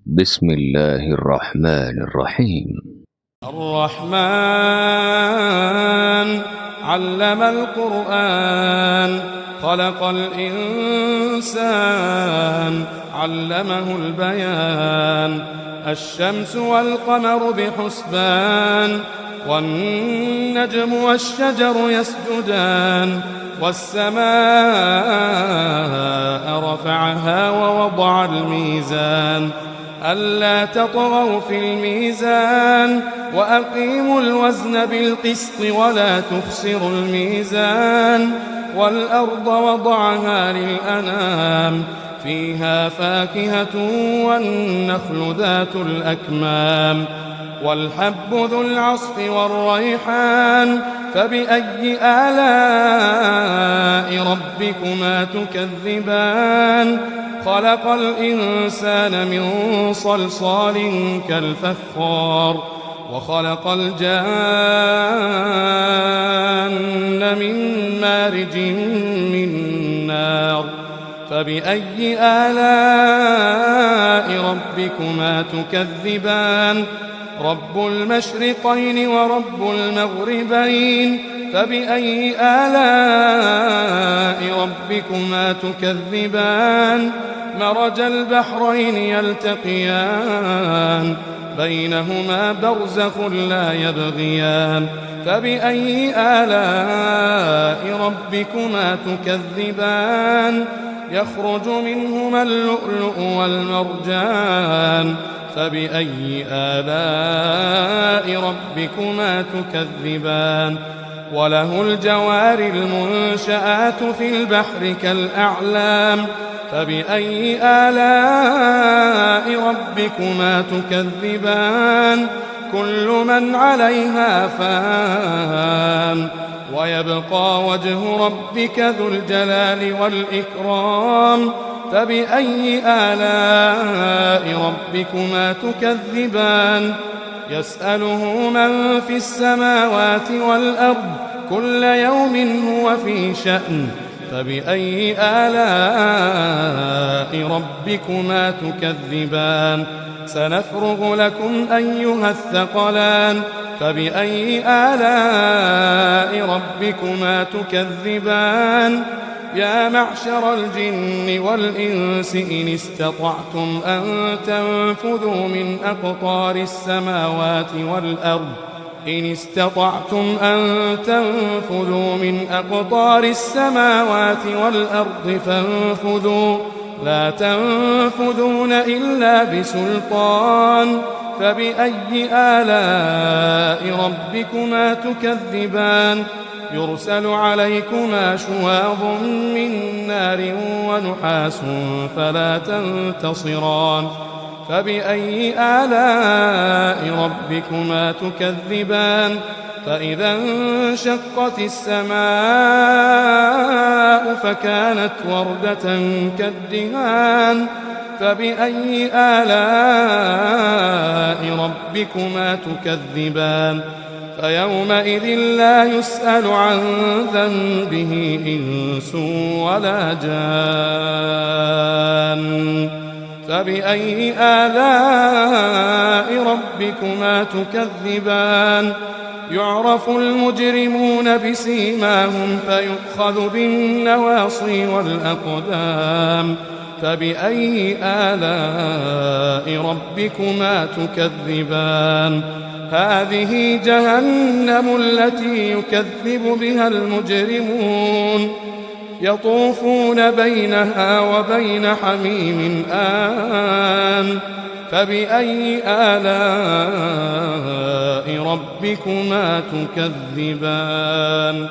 بسم الله الرحمن الرحيم. الرحمن علم القرآن خلق الإنسان علمه البيان. الشمس والقمر بحسبان والنجم والشجر يسجدان. والسماء رفعها ووضع الميزان ألا تطغوا في الميزان وأقيموا الوزن بالقسط ولا تخسروا الميزان. والأرض وضعها للأنام فيها فاكهة والنخل ذات الأكمام والحب ذو العصف والريحان. فبأي آلاء ربكما تكذبان؟ خلق الإنسان من صلصال كالفخار وخلق الجان من مارج من نار. فبأي آلاء ربكما تكذبان؟ رب المشرقين ورب المغربين. فبأي آلاء ربكما تكذبان؟ مرج البحرين يلتقيان بينهما برزخ لا يبغيان. فبأي آلاء ربكما تكذبان؟ يخرج منهما اللؤلؤ والمرجان. فبأي آلاء ربكما تكذبان؟ وله الجوار المنشآت في البحر كالأعلام. فبأي آلاء ربكما تكذبان؟ كل من عليها فان ويبقى وجه ربك ذو الجلال والإكرام. فبأي آلاء ربكما تكذبان؟ يسأله من في السماوات والأرض كل يوم هو في شأن. فبأي آلاء ربكما تكذبان؟ سنفرغ لكم أيها الثقلان. فبأي آلاء ربكما تكذبان؟ يا معشر الجن والإنس إن استطعتم أن تنفذوا من أقطار السماوات والأرض فانفذوا لا تنفذون إلا بسلطان. فبأي آلاء ربكما تكذبان؟ يرسل عليكما شواظ من نار ونحاس فلا تنتصران. فبأي آلاء ربكما تكذبان؟ فإذا انشقت السماء فكانت وردة كالدهان. فبأي آلاء ربكما تكذبان؟ فيومئذ لا يسأل عن ذنبه إنس ولا جان. فبأي آلاء ربكما تكذبان؟ يعرف المجرمون بسيماهم فيؤخذ بالنواصي والأقدام. فبأي آلاء ربكما تكذبان؟ هذه جهنم التي يكذب بها المجرمون يطوفون بينها وبين حميم آن. فبأي آلاء ربكما تكذبان؟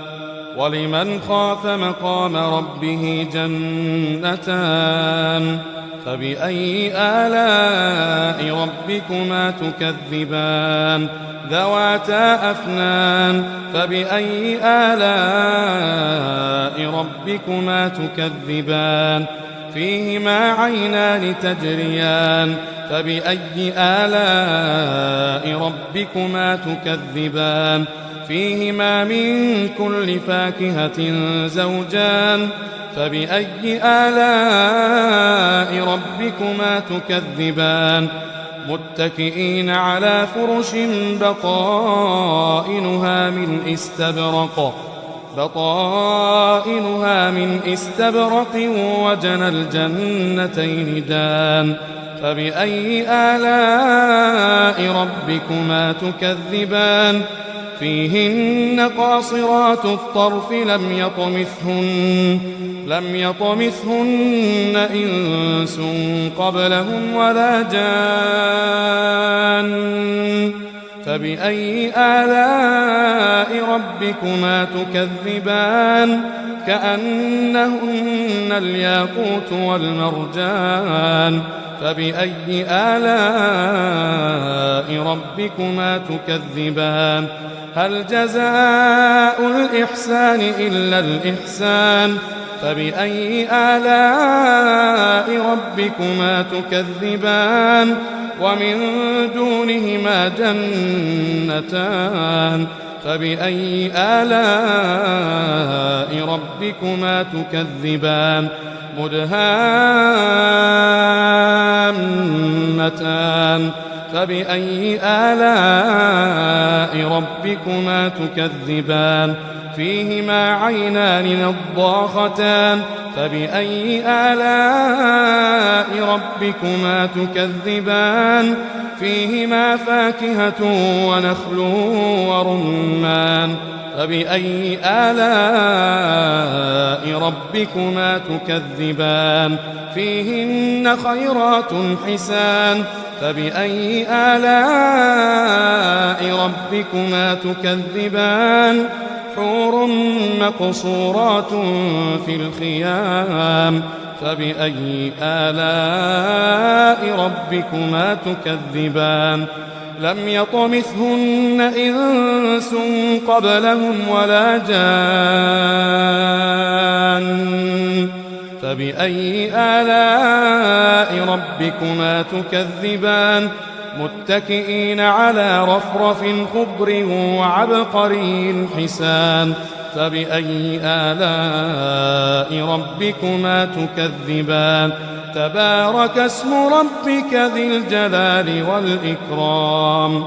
ولمن خاف مقام ربه جنتان. فبأي آلاء ربكما تكذبان؟ ذواتا أفنان. فبأي آلاء ربكما تكذبان؟ فيهما عينان تجريان. فبأي آلاء ربكما تكذبان؟ فيهما من كل فاكهة زوجان. فبأي آلاء ربكما تكذبان متكئين على فرش بطائنها من استبرق وجنى الجنتين دان فبأي آلاء ربكما تكذبان فيهن قاصرات الطرف لم يطمثهن إنس قبلهم ولا جان فبأي آلاء ربكما تكذبان كأنهن الياقوت والمرجان فبأي آلاء ربكما تكذبان هل جزاء الإحسان إلا الإحسان فبأي آلاء ربكما تكذبان ومن دونهما جنتان فبأي آلاء ربكما تكذبان مدهامتان فبأي آلاء ربكما تكذبان فيهما عينان نضاختان فبأي آلاء ربكما تكذبان فيهما فاكهة ونخل ورمان فبأي آلاء ربكما تكذبان فيهن خيرات حسان فبأي آلاء ربكما تكذبان حور مقصورات في الخيام فبأي آلاء ربكما تكذبان لم يطمثهن إنس قبلهم ولا جان فبأي آلاء ربكما تكذبان متكئين على رفرف خضر وعبقري حسان فبأي آلاء ربكما تكذبان تبارك اسم ربك ذي الجلال والإكرام